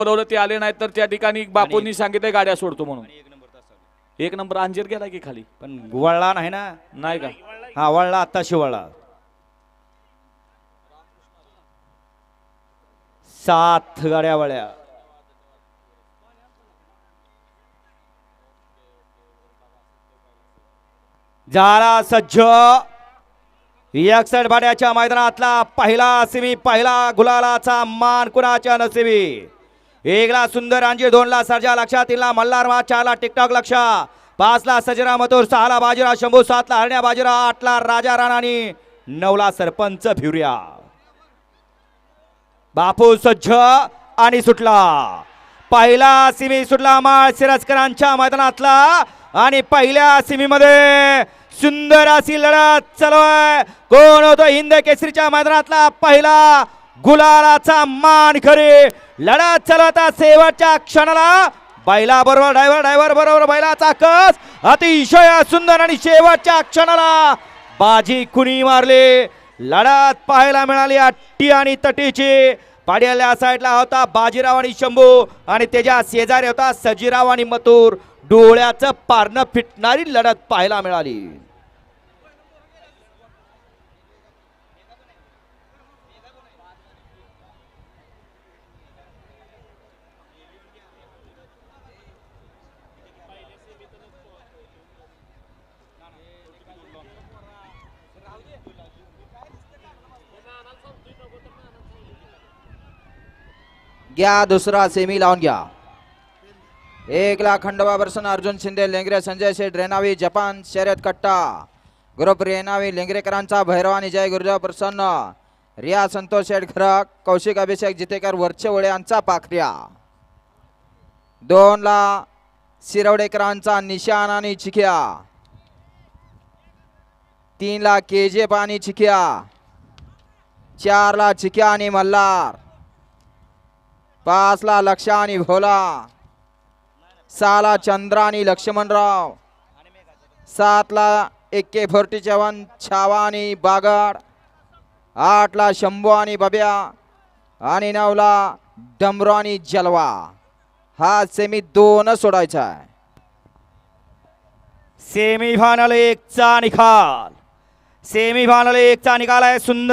बोलवलं ते आले नाही तर त्या ठिकाणी बापूंनी सांगितलं गाड्या सोडतो म्हणून. एक नंबर अंजीर गेला की खाली पण वळला नाही ना. नाही का? हा वळला, आत्ताशी वळला. 7 गाड्या वळल्या. झाला सज्ज. 61 भाड्याच्या मैदानातला पहिला सेमी, पहिला गुलालाचा मान कुणाच्या नशिबी. 1 ला सुंदर अंजीर, 2 ला सर्जा लक्ष, 3 ला मल्हार, 4 ला टिकटॉक लक्ष, 5 ला सजरा मथुर, 6 ला बाजीराव शंभू, 7 ला हरण्या बाजीराव, 8 ला राजा राणा आणि 9 ला सरपंच भिवऱ्या. बापू सज्ज आणि सुटला. पहिला सिमी सुटला माळशिरसकरांच्या मैदानातला आणि पहिल्या सिमीमध्ये सुंदर अशी लढत चालू आहे. कोण होतो हिंद केसरीच्या मैदानातला पहिला गुलालाचा मान खरे. लढत चालवता शेवटच्या क्षणाला बैला बरोबर ड्रायव्हर बरोबर बैलाचा कस अतिशय सुंदर आणि शेवटच्या क्षणाला बाजी कुणी मारले. लढत पाहायला मिळाली अट्टी आणि तटीची. पाड्याल्या साईडला होता बाजीराव आणि शंभू आणि त्याच्या शेजारी होता सजीराव आणि मथुर. डोळ्याचं पारणं फिटणारी लढत पाहायला मिळाली. घ्या दुसरा सेमी लावून घ्या. 1 ला खंडोबा बर्सन, अर्जुन शिंदे लेंगरे, संजय शेठ रेणावी, जपान शर्यत कट्टा ग्रुप रेणावी लेंगरेकरांचा भैरव आणि जय गुरुदेव प्रसन्न, रिया संतोष शेठ खरक, कौशिक अभिषेक जितेकर वरचेवळे यांचा पाखऱ्या. 2 ला शिरवडेकरांचा निशाण आणि चिख्या, 3 ला केजेप आणि चिख्या, 4 ला चिख्या आणि मल्हार, 5 ला लक्ष आणि भोला, 6 ला चंद्रा आणि लक्ष्मणराव, 7 ला AK-47 छावा आणि बागड, 8 ला शंभू आणि बब्या आणि 9 ला डमरू आणि जलवा. हा सेमी 2 सोडायचा आहे. सेमीफायनल 1 चा निकाल. सेमीफायनल 1 चा निकाल आहे. सुंदर